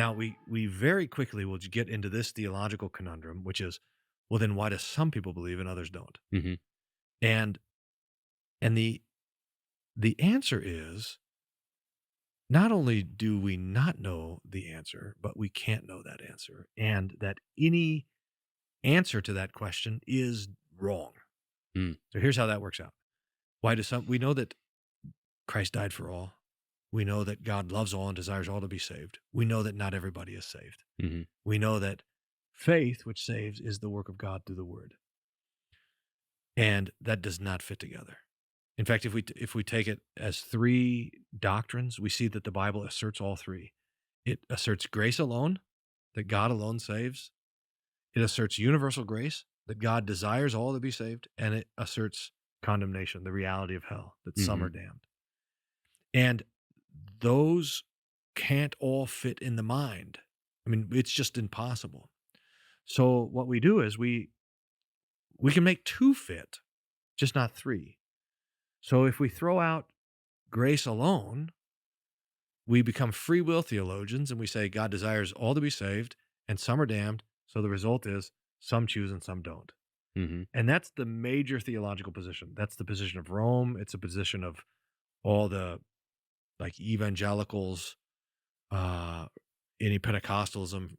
Now, we very quickly will get into this theological conundrum, which is, well, then why do some people believe and others don't? Hmm. And and the answer is, not only do we not know the answer, but we can't know that answer, and that any answer to that question is wrong. Mm. So here's how that works out. Why do some we know that Christ died for all. We know that God loves all and desires all to be saved. We know that not everybody is saved. Hmm. We know that faith, which saves, is the work of God through the word. And that does not fit together. In fact, if we take it as three doctrines, we see that the Bible asserts all three. It asserts grace alone, that God alone saves. It asserts universal grace, that God desires all to be saved, and it asserts condemnation, the reality of hell, that some Hmm. are damned. And those can't all fit in the mind. I mean, it's just impossible. So what we do is we can make two fit, just not three. So if we throw out grace alone, we become free will theologians and we say God desires all to be saved and some are damned. So the result is some choose and some don't. Hmm. And that's the major theological position. That's the position of Rome. It's a position of all the like evangelicals, uh, any Pentecostalism,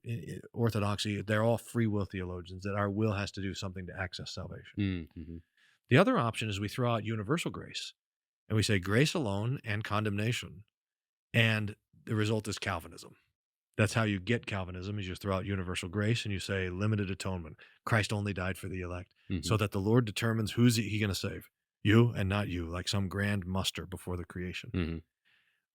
Orthodoxy. They're all free will theologians that our will has to do something to access salvation. Hmm. The other option is we throw out universal grace and we say grace alone and condemnation. And the result is Calvinism. That's how you get Calvinism is you throw out universal grace and you say limited atonement. Christ only died for the elect Hmm. so that the Lord determines who's he going to save, you and not you, like some grand muster before the creation.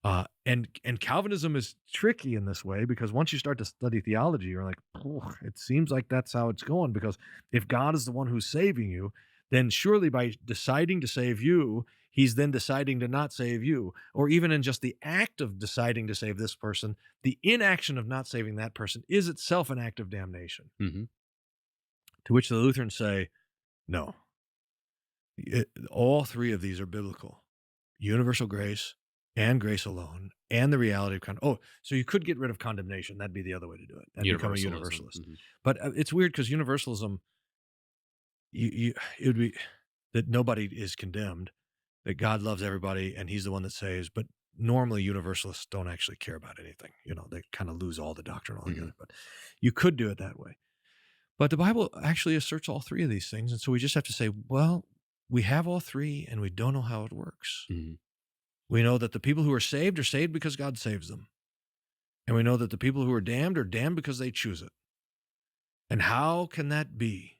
Hmm. And Calvinism is tricky in this way because once you start to study theology, you're like, "Oh, it seems like that's how it's going. Because if God is the one who's saving you, then surely by deciding to save you, he's then deciding to not save you. Or even in just the act of deciding to save this person, the inaction of not saving that person is itself an act of damnation." Hmm. To which the Lutherans say, no, all three of these are biblical. Universal grace and grace alone and the reality of so you could get rid of condemnation. That'd be the other way to do it. That'd become a Universalism. universalist. Hmm. But it's weird because universalism, it would be that nobody is condemned, that God loves everybody and he's the one that saves. But normally universalists don't actually care about anything. They kind of lose all the doctrine Hmm. altogether. But you could do it that way. But the Bible actually asserts all three of these things. And so we just have to say, well, we have all three and we don't know how it works. Hmm. We know that the people who are saved because God saves them. And we know that the people who are damned because they choose it. And how can that be?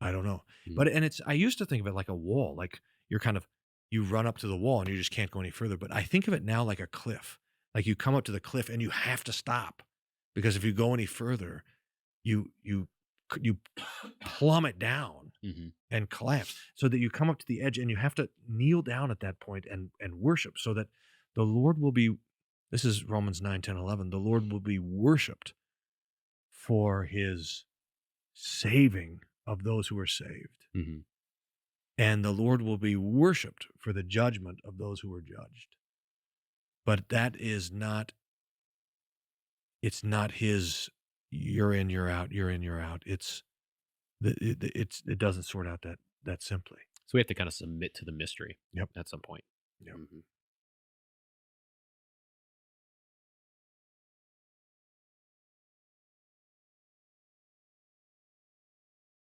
I don't know. Hmm. But I used to think of it like a wall, like you run up to the wall and you just can't go any further. But I think of it now like a cliff. Like you come up to the cliff and you have to stop because if you go any further, you plummet down Hmm. and collapse so that you come up to the edge and you have to kneel down at that point and worship so that the Lord will be, this is Romans 9, 10, 11. The Lord will be worshiped for his saving of those who are saved. Hmm. And the Lord will be worshiped for the judgment of those who are judged. But that is not, it's not his, you're in, you're out, you're in, you're out. It doesn't sort out that simply. So we have to kind of submit to the mystery Yep. at some point. Yep. Hmm.